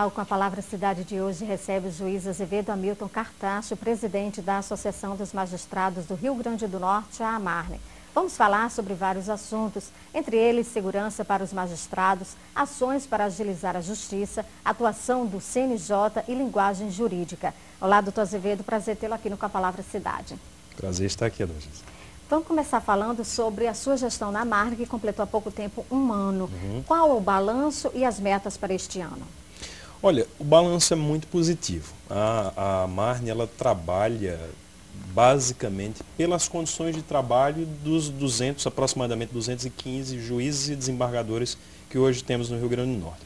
Jornal com a Palavra Cidade de hoje recebe o juiz Azevedo Hamilton Cartacho, presidente da Associação dos Magistrados do Rio Grande do Norte, a AMARNE. Vamos falar sobre vários assuntos, entre eles segurança para os magistrados, ações para agilizar a justiça, atuação do CNJ e linguagem jurídica. Olá, doutor Azevedo, prazer tê-lo aqui no Com a Palavra Cidade. Prazer estar aqui, dona Gisele. Vamos começar falando sobre a sua gestão na AMARNE, que completou há pouco tempo um ano. Qual o balanço e as metas para este ano? Olha, o balanço é muito positivo. A AMARNE, ela trabalha basicamente pelas condições de trabalho dos aproximadamente 215 juízes e desembargadores que hoje temos no Rio Grande do Norte.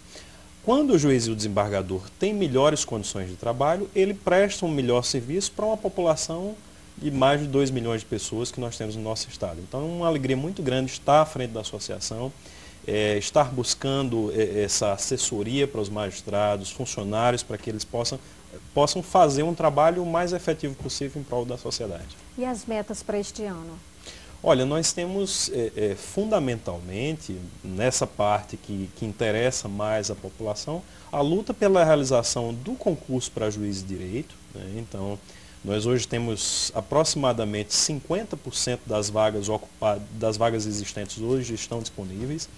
Quando o juiz e o desembargador têm melhores condições de trabalho, ele presta um melhor serviço para uma população de mais de 2 milhões de pessoas que nós temos no nosso estado. Então é uma alegria muito grande estar à frente da associação, estar buscando essa assessoria para os magistrados, funcionários, para que eles possam fazer um trabalho o mais efetivo possível em prol da sociedade. E as metas para este ano? Olha, nós temos fundamentalmente, nessa parte que interessa mais a população, a luta pela realização do concurso para juiz de direito, né? Então, nós hoje temos aproximadamente 50% das vagas ocupadas, das vagas existentes hoje estão disponíveis.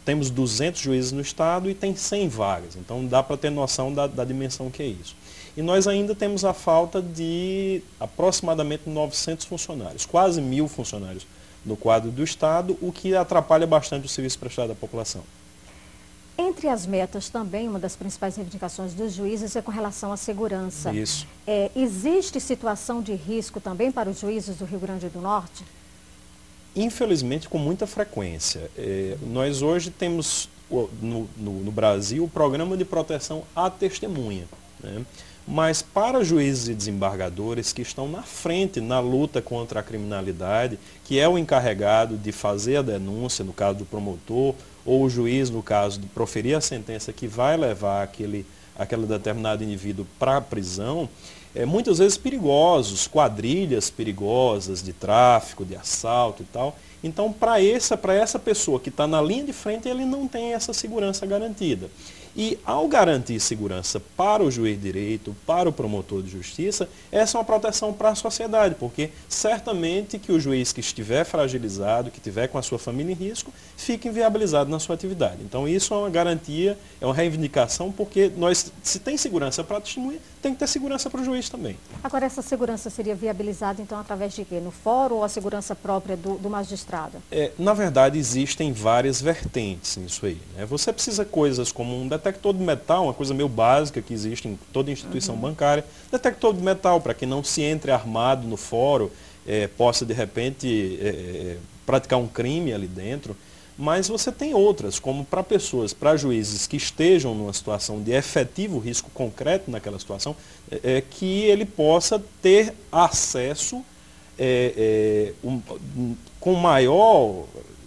Temos 200 juízes no estado e tem 100 vagas, então dá para ter noção da dimensão que é isso. E nós ainda temos a falta de aproximadamente 900 funcionários, quase 1.000 funcionários no quadro do estado, o que atrapalha bastante o serviço prestado à população. Entre as metas também, uma das principais reivindicações dos juízes é com relação à segurança. Isso. Existe situação de risco também para os juízes do Rio Grande do Norte? Infelizmente, com muita frequência. Nós hoje temos no Brasil o Programa de Proteção à Testemunha, né? Mas para juízes e desembargadores que estão na frente na luta contra a criminalidade, que é o encarregado de fazer a denúncia, no caso do promotor, ou o juiz, no caso de proferir a sentença que vai levar aquele determinado indivíduo para a prisão, muitas vezes perigosos, quadrilhas perigosas de tráfico, de assalto e tal. Então, para essa pessoa que está na linha de frente, ele não tem essa segurança garantida. E ao garantir segurança para o juiz de direito, para o promotor de justiça, essa é uma proteção para a sociedade, porque certamente que o juiz que estiver fragilizado, que estiver com a sua família em risco, fique inviabilizado na sua atividade. Então isso é uma garantia, é uma reivindicação, porque se tem segurança para a testemunha, tem que ter segurança para o juiz também. Agora, essa segurança seria viabilizada, então, através de quê? No fórum ou a segurança própria do magistrado? Na verdade, existem várias vertentes nisso aí, né? Você precisa de coisas como um detector de metal, uma coisa meio básica que existe em toda instituição bancária. Detector de metal, para que não se entre armado no fórum, possa, de repente, praticar um crime ali dentro. Mas você tem outras, como para juízes que estejam numa situação de efetivo risco concreto naquela situação, que ele possa ter acesso com maior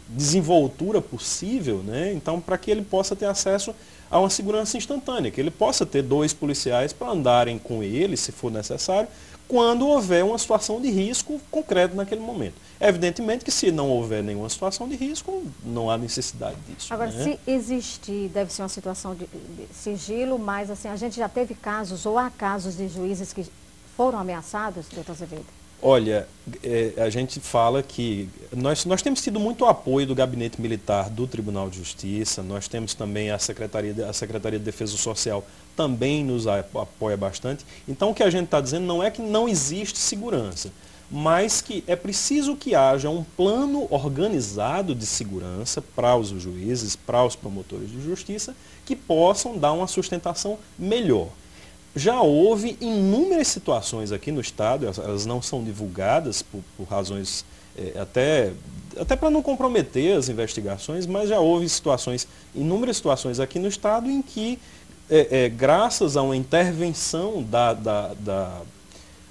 desenvoltura possível, né? Então, para que ele possa ter acesso a uma segurança instantânea, que ele possa ter 2 policiais para andarem com ele, se for necessário, quando houver uma situação de risco concreto naquele momento. Evidentemente que se não houver nenhuma situação de risco, não há necessidade disso. Agora, né? se existir, deve ser uma situação de sigilo, mas assim, a gente já teve casos, ou há casos de juízes que foram ameaçados, doutor Azevedo? Olha, a gente fala que nós temos tido muito apoio do Gabinete Militar do Tribunal de Justiça, nós temos também a Secretaria de Defesa Social também nos apoia bastante. Então o que a gente está dizendo não é que não existe segurança, mas que é preciso que haja um plano organizado de segurança para os juízes, para os promotores de justiça, que possam dar uma sustentação melhor. Já houve inúmeras situações aqui no estado, elas não são divulgadas por razões até para não comprometer as investigações, mas já houve inúmeras situações aqui no estado em que, graças a uma intervenção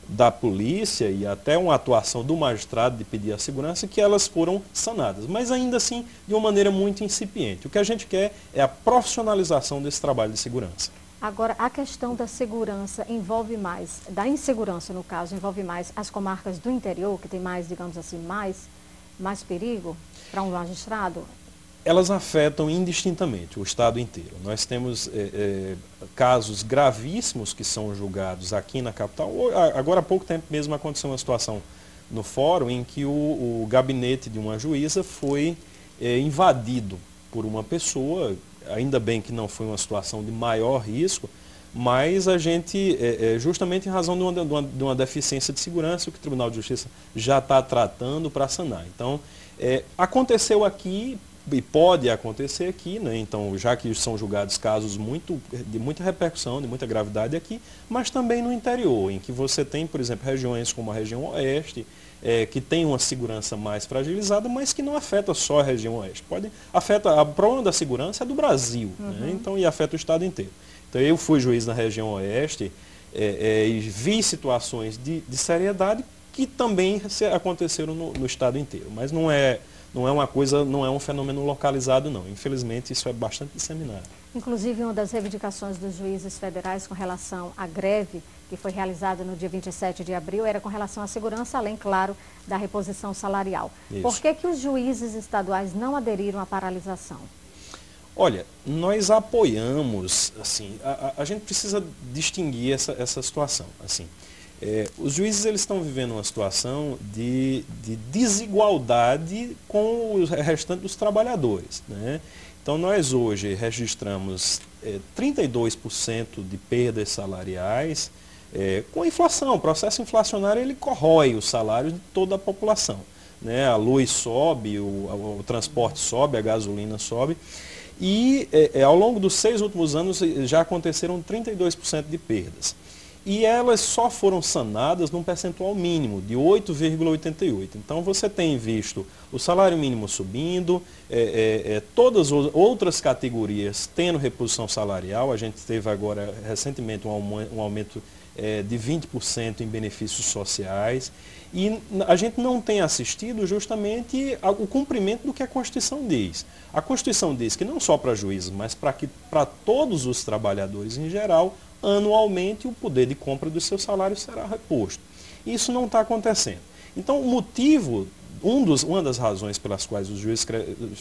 da polícia e até uma atuação do magistrado de pedir a segurança, que elas foram sanadas, mas ainda assim de uma maneira muito incipiente. O que a gente quer é a profissionalização desse trabalho de segurança. Agora, a questão da segurança envolve mais, da insegurança no caso, envolve mais as comarcas do interior, que tem mais, digamos assim, mais perigo para um magistrado? elas afetam indistintamente o Estado inteiro. Nós temos casos gravíssimos que são julgados aqui na capital. Agora há pouco tempo mesmo aconteceu uma situação no fórum em que o gabinete de uma juíza foi invadido por uma pessoa, ainda bem que não foi uma situação de maior risco, mas a gente, justamente em razão de uma deficiência de segurança, o que o Tribunal de Justiça já está tratando para sanar. Então, aconteceu aqui e pode acontecer aqui, né? Então, já que são julgados casos de muita repercussão, de muita gravidade aqui, mas também no interior, em que você tem, por exemplo, regiões como a região oeste, que tem uma segurança mais fragilizada, mas que não afeta só a região oeste. O problema da segurança é do Brasil, né? Então, e afeta o Estado inteiro. Então, eu fui juiz na região oeste e vi situações de seriedade que também aconteceram no Estado inteiro, mas não é um fenômeno localizado, não. Infelizmente, isso é bastante disseminado. Inclusive, uma das reivindicações dos juízes federais com relação à greve, que foi realizada no dia 27 de abril, era com relação à segurança, além, claro, da reposição salarial. Isso. Por que os juízes estaduais não aderiram à paralisação? Olha, nós apoiamos, assim, a gente precisa distinguir essa situação, assim. Os juízes eles estão vivendo uma situação de desigualdade com o restante dos trabalhadores, né? Então, nós hoje registramos 32% de perdas salariais com a inflação. O processo inflacionário ele corrói os salários de toda a população, né? A luz sobe, o transporte sobe, a gasolina sobe. E ao longo dos 6 últimos anos já aconteceram 32% de perdas. E elas só foram sanadas num percentual mínimo, de 8,88. Então, você tem visto o salário mínimo subindo, todas as outras categorias tendo reposição salarial. A gente teve agora, recentemente, um aumento de 20% em benefícios sociais. E a gente não tem assistido justamente ao cumprimento do que a Constituição diz. A Constituição diz que não só para juízes, mas para todos os trabalhadores em geral, anualmente o poder de compra dos seus salários será reposto. Isso não está acontecendo. Então, o motivo, uma das razões pelas quais os juízes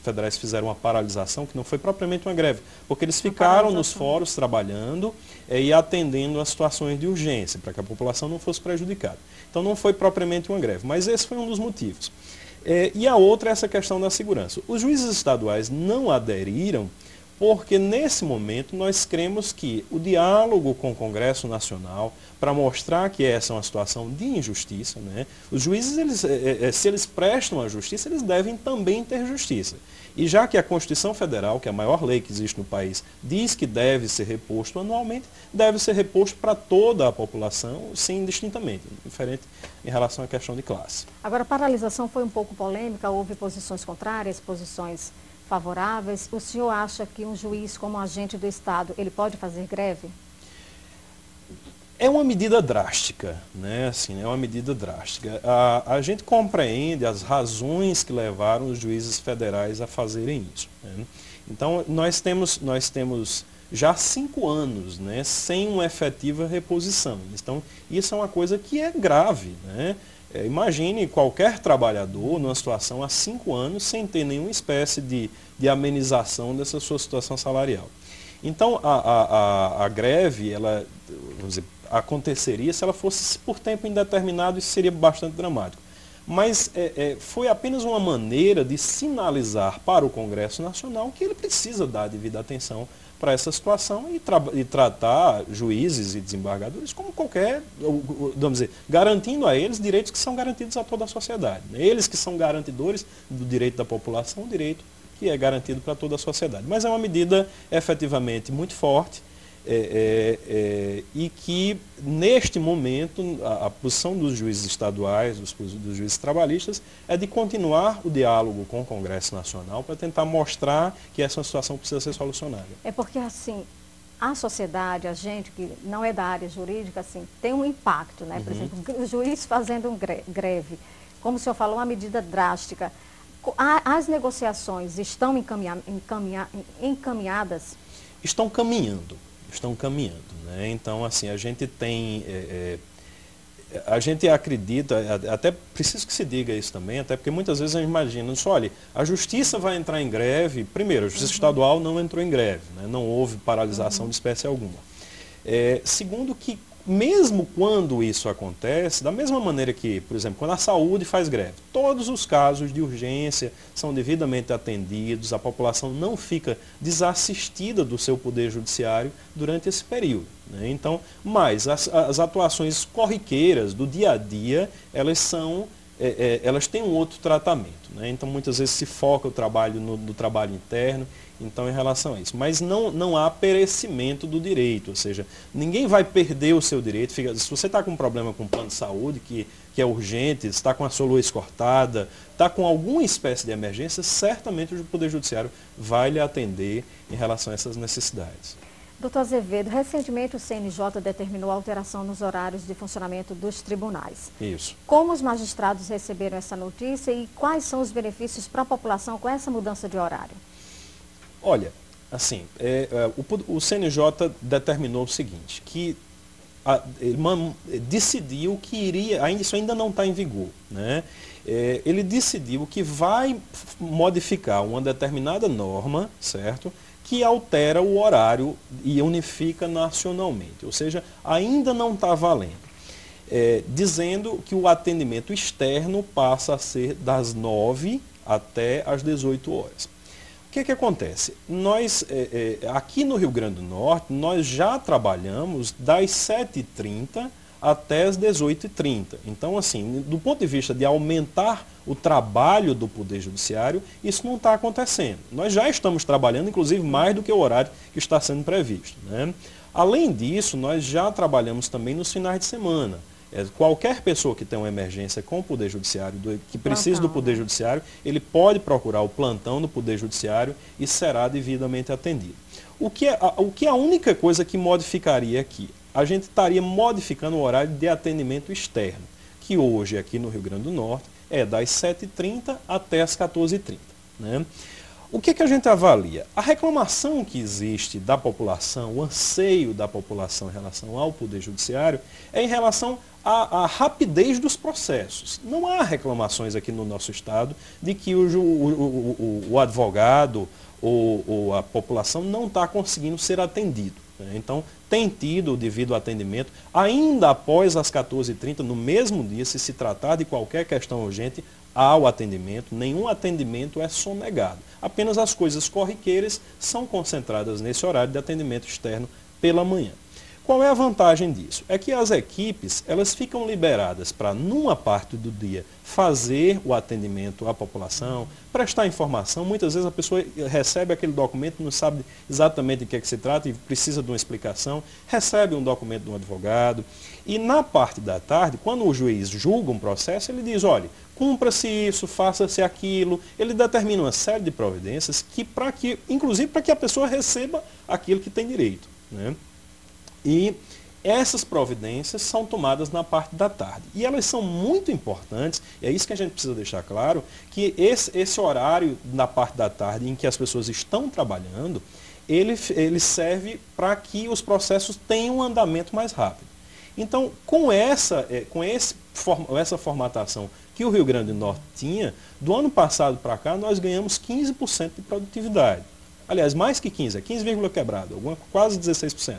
federais fizeram uma paralisação, que não foi propriamente uma greve, porque eles ficaram nos fóruns trabalhando e atendendo as situações de urgência, para que a população não fosse prejudicada. Então, não foi propriamente uma greve, mas esse foi um dos motivos. E a outra é essa questão da segurança. Os juízes estaduais não aderiram porque, nesse momento, nós cremos que o diálogo com o Congresso Nacional, para mostrar que essa é uma situação de injustiça, né? Os juízes, se eles prestam a justiça, eles devem também ter justiça. E já que a Constituição Federal, que é a maior lei que existe no país, diz que deve ser reposto anualmente, deve ser reposto para toda a população, sim, indistintamente, diferente em relação à questão de classe. Agora, a paralisação foi um pouco polêmica, houve posições contrárias, posições favoráveis. O senhor acha que um juiz como agente do Estado, ele pode fazer greve? É uma medida drástica, né? Assim, é uma medida drástica. A gente compreende as razões que levaram os juízes federais a fazerem isso, né? Então, nós temos já 5 anos, né, sem uma efetiva reposição. Então, isso é uma coisa que é grave, né? Imagine qualquer trabalhador numa situação há 5 anos sem ter nenhuma espécie de amenização dessa sua situação salarial. Então, a greve, ela, vamos dizer, aconteceria se ela fosse por tempo indeterminado, isso seria bastante dramático. Mas foi apenas uma maneira de sinalizar para o Congresso Nacional que ele precisa dar devida atenção para essa situação e tratar juízes e desembargadores como qualquer, vamos dizer, garantindo a eles direitos que são garantidos a toda a sociedade, né? Eles que são garantidores do direito da população, o direito que é garantido para toda a sociedade. Mas é uma medida efetivamente muito forte e que, neste momento, a posição dos juízes estaduais, dos juízes trabalhistas, é de continuar o diálogo com o Congresso Nacional para tentar mostrar que essa situação precisa ser solucionada. É porque, assim, a sociedade, a gente que não é da área jurídica, assim, tem um impacto, né? Por exemplo, o juiz fazendo greve, como o senhor falou, uma medida drástica. As negociações estão encaminhadas? Estão caminhando, né? Então, assim, a gente tem a gente acredita, até preciso que se diga isso também, até porque muitas vezes a gente imagina, olha, a justiça vai entrar em greve, primeiro, a justiça estadual não entrou em greve, né? Não houve paralisação de espécie alguma. Segundo que, mesmo quando isso acontece, da mesma maneira que, por exemplo, quando a saúde faz greve, todos os casos de urgência são devidamente atendidos, a população não fica desassistida do seu poder judiciário durante esse período, né? Então, mas as atuações corriqueiras do dia a dia, elas têm um outro tratamento, né? Então, muitas vezes se foca o trabalho no trabalho interno, então, em relação a isso. Mas não há perecimento do direito, ou seja, ninguém vai perder o seu direito. Se você está com um problema com o plano de saúde, que é urgente, está com a sua luz cortada, está com alguma espécie de emergência, certamente o Poder Judiciário vai lhe atender em relação a essas necessidades. Doutor Azevedo, recentemente o CNJ determinou alteração nos horários de funcionamento dos tribunais. Isso. Como os magistrados receberam essa notícia e quais são os benefícios para a população com essa mudança de horário? Olha, assim, o CNJ determinou o seguinte, que ele decidiu que iria, isso ainda não está em vigor, né? Ele decidiu que vai modificar uma determinada norma, certo? Que altera o horário e unifica nacionalmente, ou seja, ainda não está valendo. Dizendo que o atendimento externo passa a ser das 9 até as 18 horas. O que acontece? Nós, aqui no Rio Grande do Norte, nós já trabalhamos das 7h30 até as 18h30. Então, assim, do ponto de vista de aumentar o trabalho do Poder Judiciário, isso não está acontecendo. Nós já estamos trabalhando, inclusive, mais do que o horário que está sendo previsto, né? Além disso, nós já trabalhamos também nos finais de semana. Qualquer pessoa que tem uma emergência com o Poder Judiciário, que precisa do Poder Judiciário, ele pode procurar o plantão do Poder Judiciário e será devidamente atendido. O que é a única coisa que modificaria aqui? A gente estaria modificando o horário de atendimento externo, que hoje aqui no Rio Grande do Norte é das 7h30 até as 14h30. Né? O que a gente avalia? A reclamação que existe da população, o anseio da população em relação ao Poder Judiciário, é em relação à rapidez dos processos. Não há reclamações aqui no nosso estado de que o advogado ou a população não está conseguindo ser atendido, né? Então, tem tido o devido atendimento, ainda após as 14h30, no mesmo dia, se tratar de qualquer questão urgente, há o atendimento, nenhum atendimento é sonegado. Apenas as coisas corriqueiras são concentradas nesse horário de atendimento externo pela manhã. Qual é a vantagem disso? É que as equipes, elas ficam liberadas para, numa parte do dia, fazer o atendimento à população, prestar informação. Muitas vezes a pessoa recebe aquele documento, não sabe exatamente de que se trata e precisa de uma explicação, recebe um documento de um advogado. E na parte da tarde, quando o juiz julga um processo, ele diz, olha, cumpra-se isso, faça-se aquilo. Ele determina uma série de providências inclusive para que a pessoa receba aquilo que tem direito, né? E essas providências são tomadas na parte da tarde. E elas são muito importantes, e é isso que a gente precisa deixar claro, que esse horário na parte da tarde em que as pessoas estão trabalhando, ele serve para que os processos tenham um andamento mais rápido. Então, com essa formatação que o Rio Grande do Norte tinha, do ano passado para cá, nós ganhamos 15% de produtividade. Aliás, mais que 15%, é 15, quebrado, quase 16%.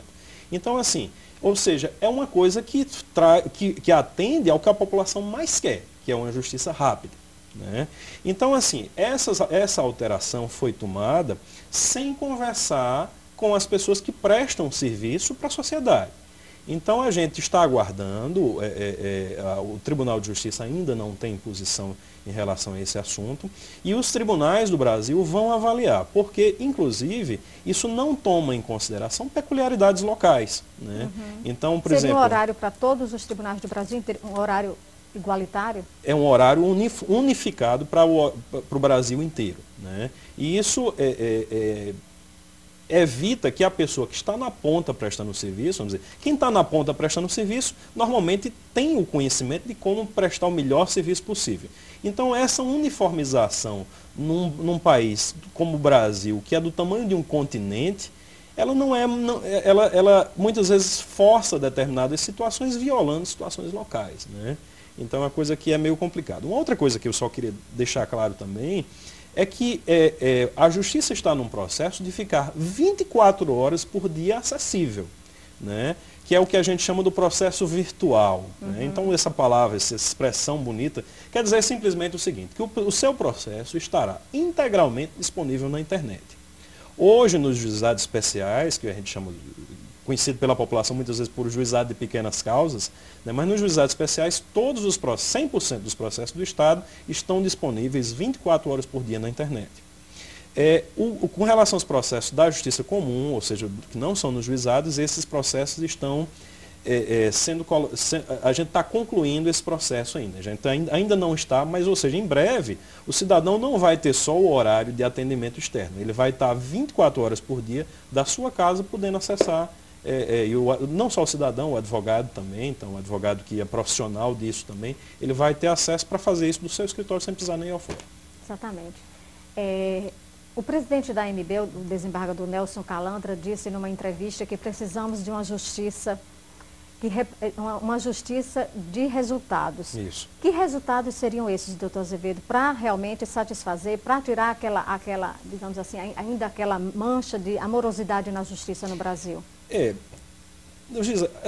Então, assim, ou seja, é uma coisa que atende ao que a população mais quer, que é uma justiça rápida, né? Então, assim, essa alteração foi tomada sem conversar com as pessoas que prestam serviço para a sociedade. Então, a gente está aguardando, o Tribunal de Justiça ainda não tem posição em relação a esse assunto, e os tribunais do Brasil vão avaliar, porque, inclusive, isso não toma em consideração peculiaridades locais, né? Então, por exemplo... Seria um horário para todos os tribunais do Brasil, um horário igualitário? É um horário unificado para o Brasil inteiro, né? E isso evita que a pessoa que está na ponta prestando o serviço, vamos dizer, quem está na ponta prestando o serviço, normalmente tem o conhecimento de como prestar o melhor serviço possível. Então, essa uniformização num país como o Brasil, que é do tamanho de um continente, ela não é, ela muitas vezes força determinadas situações, violando situações locais, né? Então é uma coisa que é meio complicada. Uma outra coisa que eu só queria deixar claro também é que a justiça está num processo de ficar 24 horas por dia acessível, né? Que é o que a gente chama do processo virtual. Né? Então essa palavra, essa expressão bonita, quer dizer simplesmente o seguinte, que o seu processo estará integralmente disponível na internet. Hoje, nos juizados especiais, que a gente chama, conhecido pela população muitas vezes por juizado de pequenas causas, né? Mas nos juizados especiais, todos os 100% dos processos do Estado estão disponíveis 24 horas por dia na internet. Com relação aos processos da justiça comum, ou seja, que não são nos juizados, esses processos estão a gente está concluindo esse processo ainda. A gente ainda não está, mas, ou seja, em breve, o cidadão não vai ter só o horário de atendimento externo. Ele vai estar 24 horas por dia da sua casa podendo acessar, não só o cidadão, o advogado também, então o advogado que é profissional disso também, ele vai ter acesso para fazer isso do seu escritório sem precisar nem ir ao fora. Exatamente. O presidente da AMB, o desembargador Nelson Calandra, disse numa entrevista que precisamos de uma justiça de resultados. Isso. Que resultados seriam esses, doutor Azevedo, para realmente satisfazer, para tirar aquela, digamos assim, ainda aquela mancha de amorosidade na justiça no Brasil?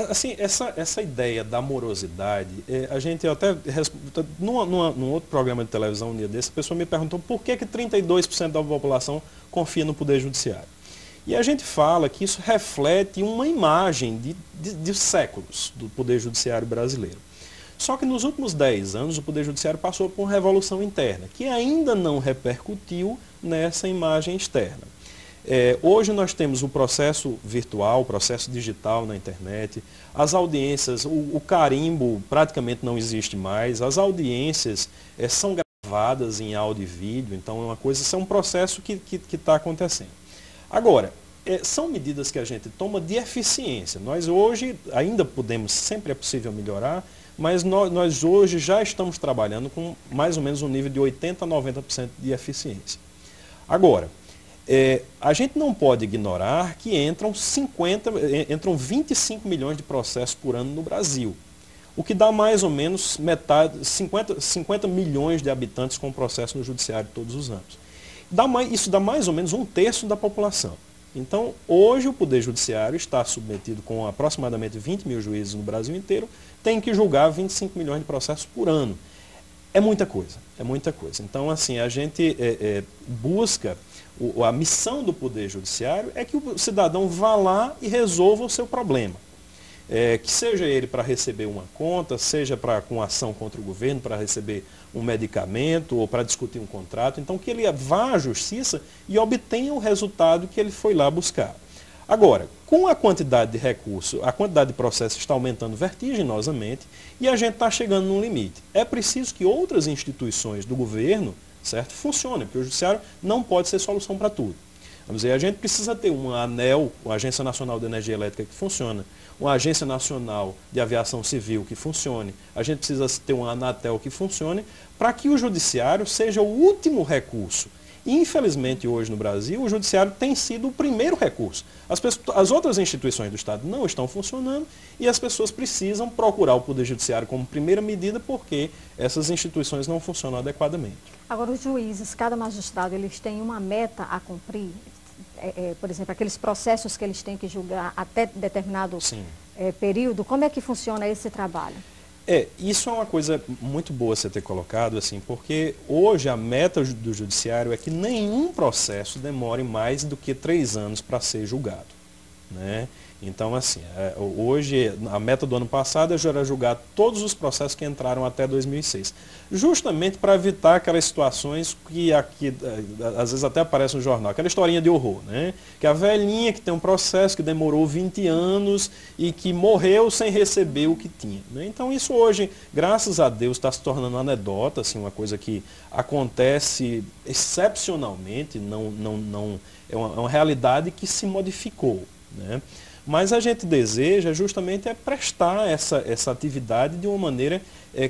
Assim, essa ideia da morosidade, a gente até, num outro programa de televisão um dia desse, a pessoa me perguntou por que 32% da população confia no Poder Judiciário. E a gente fala que isso reflete uma imagem de séculos do Poder Judiciário brasileiro. Só que nos últimos 10 anos o Poder Judiciário passou por uma revolução interna, que ainda não repercutiu nessa imagem externa. Hoje nós temos o processo virtual, o processo digital na internet, as audiências, o carimbo praticamente não existe mais, as audiências são gravadas em áudio e vídeo, então isso é um processo que está acontecendo. Agora, são medidas que a gente toma de eficiência. Nós hoje ainda podemos, sempre é possível melhorar, mas nós hoje já estamos trabalhando com mais ou menos um nível de 80% a 90% de eficiência. Agora, a gente não pode ignorar que entram 25 milhões de processos por ano no Brasil, o que dá mais ou menos 50 milhões de habitantes com processo no judiciário todos os anos. Isso dá mais ou menos 1/3 da população. Então, hoje o Poder Judiciário está submetido com aproximadamente 20 mil juízes no Brasil inteiro, tem que julgar 25 milhões de processos por ano. É muita coisa, é muita coisa. Então, assim, a gente busca, a missão do Poder Judiciário é que o cidadão vá lá e resolva o seu problema. Que seja ele para receber uma conta, seja com ação contra o governo, para receber um medicamento ou para discutir um contrato. Então, que ele vá à justiça e obtenha o resultado que ele foi lá buscar. Agora, com a quantidade de recursos, a quantidade de processos está aumentando vertiginosamente e a gente está chegando num limite. É preciso que outras instituições do governo, certo, funcionem, porque o judiciário não pode ser solução para tudo. Vamos dizer, a gente precisa ter uma ANEEL, uma Agência Nacional de Energia Elétrica que funciona, uma Agência Nacional de Aviação Civil que funcione, a gente precisa ter uma Anatel que funcione, para que o judiciário seja o último recurso. E, infelizmente, hoje no Brasil, o judiciário tem sido o primeiro recurso. As outras instituições do Estado não estão funcionando e as pessoas precisam procurar o Poder Judiciário como primeira medida porque essas instituições não funcionam adequadamente. Agora, os juízes, cada magistrado, eles têm uma meta a cumprir? Por exemplo, aqueles processos que eles têm que julgar até determinado período, como é que funciona esse trabalho? Isso é uma coisa muito boa você ter colocado, assim, porque hoje a meta do judiciário é que nenhum processo demore mais do que 3 anos para ser julgado, né? Então, assim, hoje a meta do ano passado era julgar todos os processos que entraram até 2006, justamente para evitar aquelas situações que aqui, às vezes até aparece no jornal, aquela historinha de horror, né? Que a velhinha que tem um processo que demorou 20 anos e que morreu sem receber o que tinha, né? Então isso hoje, graças a Deus, está se tornando uma anedota, assim, uma coisa que acontece excepcionalmente, é uma realidade que se modificou, né? Mas a gente deseja justamente prestar essa atividade de uma maneira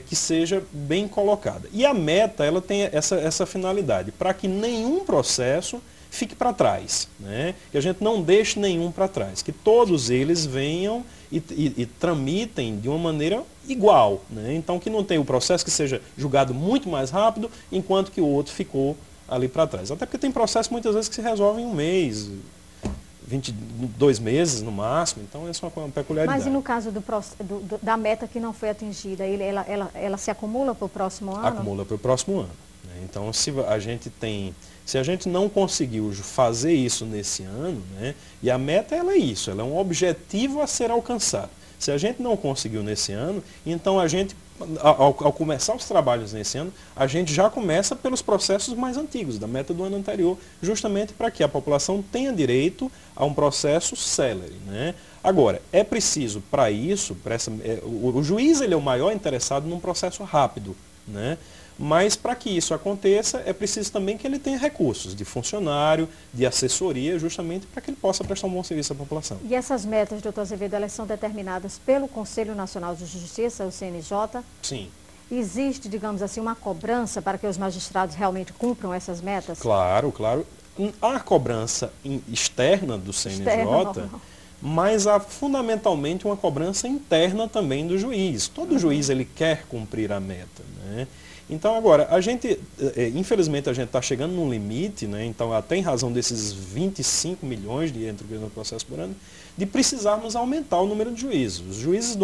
que seja bem colocada. E a meta, ela tem essa finalidade, para que nenhum processo fique para trás, né? Que a gente não deixe nenhum para trás, que todos eles venham e tramitem de uma maneira igual, né? Então que não tenha o processo que seja julgado muito mais rápido, enquanto que o outro ficou ali para trás. Até porque tem processos muitas vezes que se resolvem em um mês, 22 meses no máximo, então essa é uma peculiaridade. Mas e no caso da meta que não foi atingida, ela se acumula para o próximo ano? Acumula para o próximo ano, né? Então se a gente não conseguiu fazer isso nesse ano, né, e a meta ela é isso, ela é um objetivo a ser alcançado. Se a gente não conseguiu nesse ano, então a gente, ao começar os trabalhos nesse ano, a gente já começa pelos processos mais antigos, da meta do ano anterior, justamente para que a população tenha direito a um processo célere, né? Agora, é preciso para isso, o juiz ele é o maior interessado num processo rápido, né? Mas para que isso aconteça, é preciso também que ele tenha recursos de funcionário, de assessoria, justamente para que ele possa prestar um bom serviço à população. E essas metas, doutor Azevedo, elas são determinadas pelo Conselho Nacional de Justiça, o CNJ? Sim. Existe, digamos assim, uma cobrança para que os magistrados realmente cumpram essas metas? Claro, claro. Há cobrança externa do CNJ, mas há fundamentalmente uma cobrança interna também do juiz. Todo juiz ele quer cumprir a meta, né? Então agora, infelizmente a gente está chegando num limite, né? Então até em razão desses 25 milhões de entregas no processo por ano, de precisarmos aumentar o número de juízes. Os juízes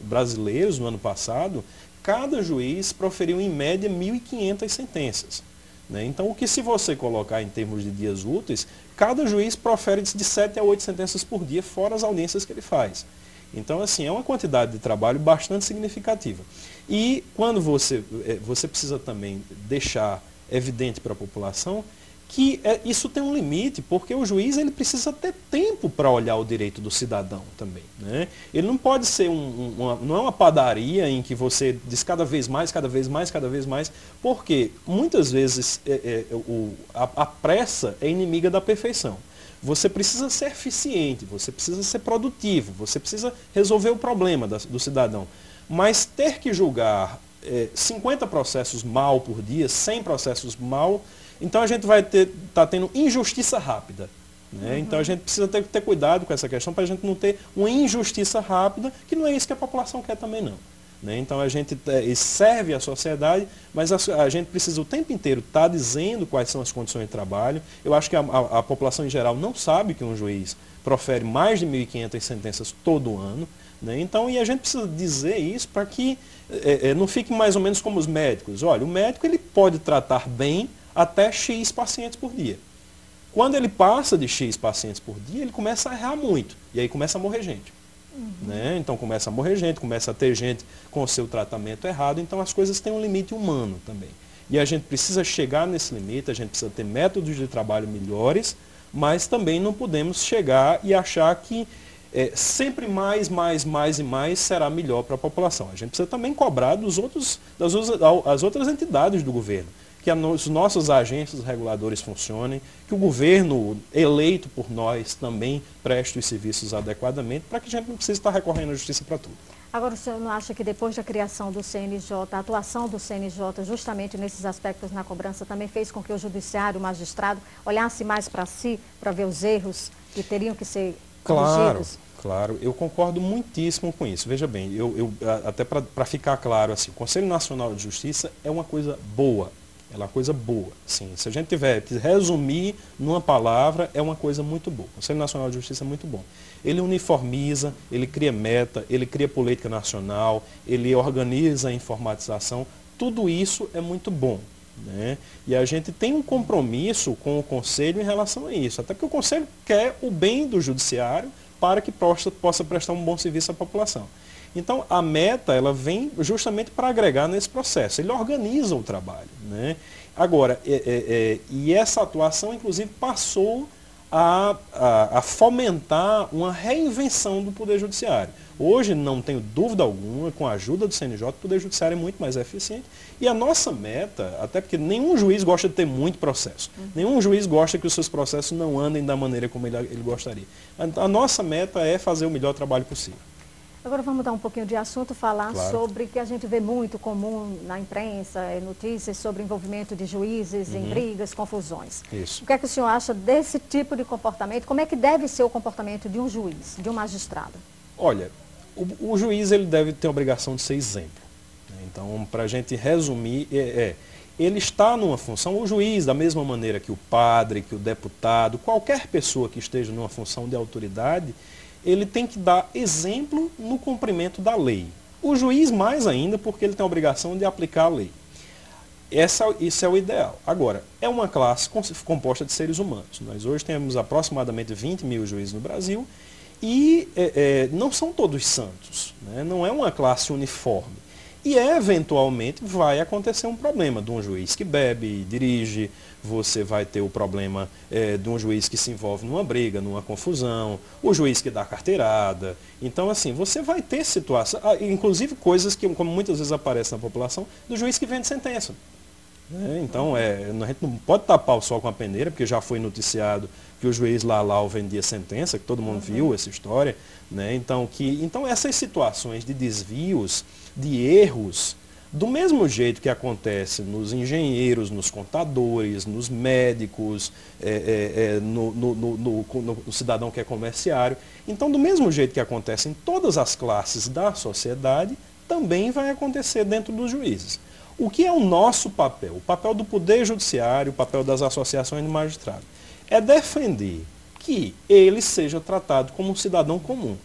brasileiros no ano passado, cada juiz proferiu em média 1.500 sentenças, né? Então o que se você colocar em termos de dias úteis, cada juiz profere de 7 a 8 sentenças por dia, fora as audiências que ele faz. Então, assim, é uma quantidade de trabalho bastante significativa. E quando você precisa também deixar evidente para a população que isso tem um limite, porque o juiz ele precisa ter tempo para olhar o direito do cidadão também, né? Ele não pode ser não é uma padaria em que você diz cada vez mais, cada vez mais, cada vez mais, porque muitas vezes a pressa é inimiga da perfeição. Você precisa ser eficiente, você precisa ser produtivo, você precisa resolver o problema do cidadão. Mas ter que julgar 50 processos mal por dia, 100 processos mal, então a gente vai estar tendo injustiça rápida, né? Então a gente precisa ter cuidado com essa questão para a gente não ter uma injustiça rápida, que não é isso que a população quer também não, né? Então a gente serve à sociedade, mas a gente precisa o tempo inteiro estar dizendo quais são as condições de trabalho. Eu acho que a população em geral não sabe que um juiz profere mais de 1.500 sentenças todo ano, né? Então, e a gente precisa dizer isso para que não fique mais ou menos como os médicos. Olha, o médico ele pode tratar bem até X pacientes por dia. Quando ele passa de X pacientes por dia, ele começa a errar muito, e aí começa a morrer gente. Né? Então começa a morrer gente, começa a ter gente com o seu tratamento errado, então as coisas têm um limite humano também. E a gente precisa chegar nesse limite, a gente precisa ter métodos de trabalho melhores, mas também não podemos chegar e achar que sempre mais e mais será melhor para a população. A gente precisa também cobrar das outras entidades do governo, que os nossos agentes reguladores funcionem, que o governo eleito por nós também preste os serviços adequadamente, para que a gente não precise estar recorrendo à justiça para tudo. Agora, o senhor não acha que depois da criação do CNJ, a atuação do CNJ justamente nesses aspectos na cobrança também fez com que o judiciário, o magistrado, olhasse mais para si, para ver os erros que teriam que ser corrigidos? Claro, eu concordo muitíssimo com isso. Veja bem, até para ficar claro, assim, o Conselho Nacional de Justiça é uma coisa boa. Ela é uma coisa boa, sim. Se a gente tiver que resumir numa palavra, é uma coisa muito boa. O Conselho Nacional de Justiça é muito bom. Ele uniformiza, ele cria meta, ele cria política nacional, ele organiza a informatização. Tudo isso é muito bom, né? E a gente tem um compromisso com o Conselho em relação a isso. Até porque o Conselho quer o bem do judiciário para que possa prestar um bom serviço à população. Então, a meta, ela vem justamente para agregar nesse processo. Ele organiza o trabalho, né? Agora, e essa atuação, inclusive, passou a fomentar uma reinvenção do Poder Judiciário. Hoje, não tenho dúvida alguma, com a ajuda do CNJ, o Poder Judiciário é muito mais eficiente. E a nossa meta, até porque nenhum juiz gosta de ter muito processo. Nenhum juiz gosta que os seus processos não andem da maneira como ele gostaria. A nossa meta é fazer o melhor trabalho possível. Agora vamos mudar um pouquinho de assunto, falar Claro. sobre que a gente vê muito comum na imprensa, notícias sobre envolvimento de juízes em brigas, confusões. Isso. O que é que o senhor acha desse tipo de comportamento? Como é que deve ser o comportamento de um juiz, de um magistrado? Olha, o juiz ele deve ter a obrigação de ser exemplo. Né? Então, para a gente resumir, ele está numa função, o juiz, da mesma maneira que o padre, que o deputado, qualquer pessoa que esteja numa função de autoridade, ele tem que dar exemplo no cumprimento da lei. O juiz mais ainda, porque ele tem a obrigação de aplicar a lei. Isso é o ideal. Agora, é uma classe composta de seres humanos. Nós hoje temos aproximadamente 20 mil juízes no Brasil e não são todos santos, né? Não é uma classe uniforme. E eventualmente vai acontecer um problema de um juiz que bebe e dirige, você vai ter o problema de um juiz que se envolve numa briga, numa confusão, o juiz que dá carteirada. Então, assim, você vai ter situações, inclusive coisas que, como muitas vezes aparecem na população, do juiz que vende sentença. Então, a gente não pode tapar o sol com a peneira, porque já foi noticiado que o juiz Lalau vendia sentença, que todo mundo viu essa história. Né? Então, essas situações de desvios, de erros, do mesmo jeito que acontece nos engenheiros, nos contadores, nos médicos, no cidadão que é comerciário. Então, do mesmo jeito que acontece em todas as classes da sociedade, também vai acontecer dentro dos juízes. O que é o nosso papel? O papel do Poder Judiciário, o papel das associações de magistrados, é defender que ele seja tratado como um cidadão comum,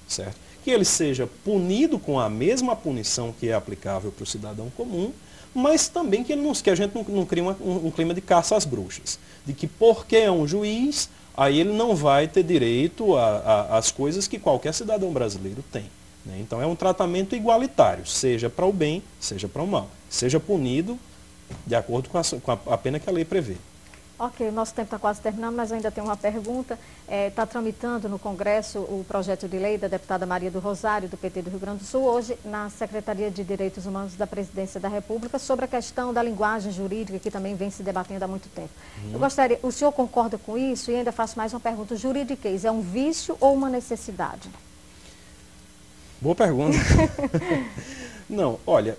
certo? Que ele seja punido com a mesma punição que é aplicável para o cidadão comum, mas também que a gente não crie um clima de caça às bruxas. De que porque é um juiz, aí ele não vai ter direito às coisas que qualquer cidadão brasileiro tem. Né? Então é um tratamento igualitário, seja para o bem, seja para o mal. Seja punido de acordo com a pena que a lei prevê. Ok, o nosso tempo está quase terminando, mas ainda tem uma pergunta. Está tramitando no Congresso o projeto de lei da deputada Maria do Rosário, do PT do Rio Grande do Sul, hoje na Secretaria de Direitos Humanos da Presidência da República, sobre a questão da linguagem jurídica, que também vem se debatendo há muito tempo. Eu gostaria, o senhor concorda com isso? E ainda faço mais uma pergunta. O juridiquês é um vício ou uma necessidade? Boa pergunta. Não, olha,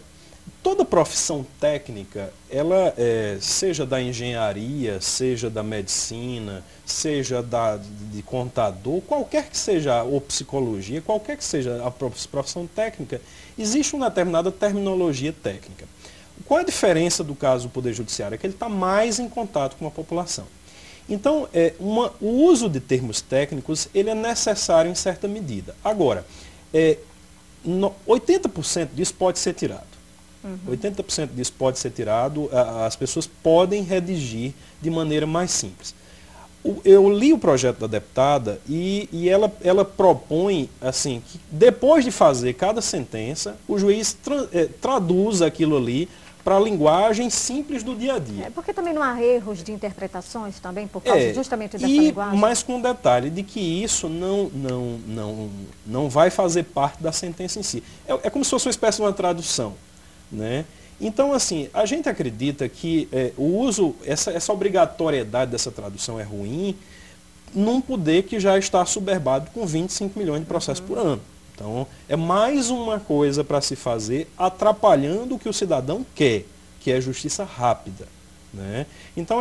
toda profissão técnica, ela seja da engenharia, seja da medicina, seja de contador, qualquer que seja, ou psicologia, qualquer que seja a profissão técnica, existe uma determinada terminologia técnica. Qual é a diferença do caso do Poder Judiciário? É que ele está mais em contato com a população. Então, o uso de termos técnicos, ele é necessário em certa medida. Agora, 80% disso pode ser tirado. 80% disso pode ser tirado, as pessoas podem redigir de maneira mais simples. Eu li o projeto da deputada e ela propõe assim, que depois de fazer cada sentença, o juiz traduz aquilo ali para a linguagem simples do dia a dia. Porque também não há erros de interpretações também, por causa justamente dessa linguagem? Mas com o detalhe de que isso não vai fazer parte da sentença em si. É como se fosse uma espécie de uma tradução. Né? Então, assim, a gente acredita que essa obrigatoriedade dessa tradução é ruim num poder que já está assoberbado com 25 milhões de processos por ano. Então, é mais uma coisa para se fazer atrapalhando o que o cidadão quer, que é justiça rápida. Né? Então,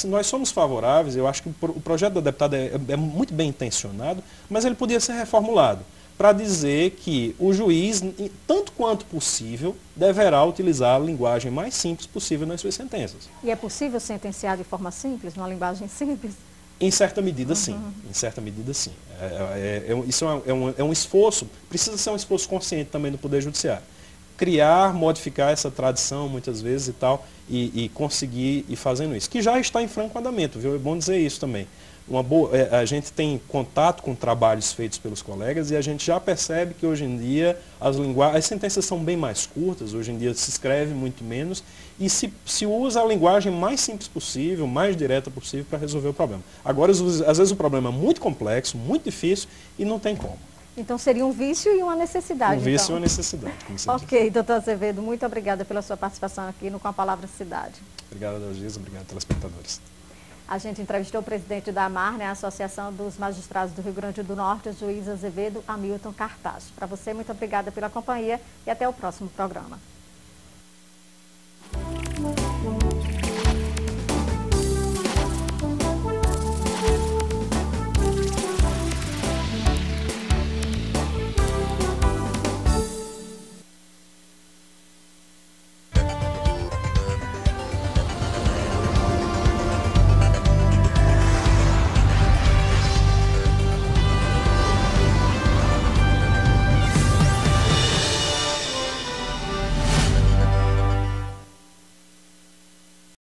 nós somos favoráveis, eu acho que o projeto da deputada é muito bem intencionado, mas ele podia ser reformulado para dizer que o juiz, tanto quanto possível, deverá utilizar a linguagem mais simples possível nas suas sentenças. E é possível sentenciar de forma simples, numa linguagem simples? Em certa medida, sim. Em certa medida, sim. Isso é um esforço, precisa ser um esforço consciente também do Poder Judiciário. Criar, modificar essa tradição, muitas vezes, e tal, e conseguir ir fazendo isso. Que já está em franco andamento, viu? É bom dizer isso também. A gente tem contato com trabalhos feitos pelos colegas e a gente já percebe que hoje em dia as sentenças são bem mais curtas, hoje em dia se escreve muito menos e se usa a linguagem mais simples possível, mais direta possível para resolver o problema. Agora, às vezes o problema é muito complexo, muito difícil e não tem como. Então seria um vício e uma necessidade. Um vício e uma necessidade, como você Ok, doutor Azevedo, muito obrigada pela sua participação aqui no Com a Palavra Cidade. Obrigado, Dalgisa, obrigado, telespectadores. A gente entrevistou o presidente da AMARNE, a Associação dos Magistrados do Rio Grande do Norte, o juiz Azevedo Hamilton Cartacho. Para você, muito obrigada pela companhia e até o próximo programa.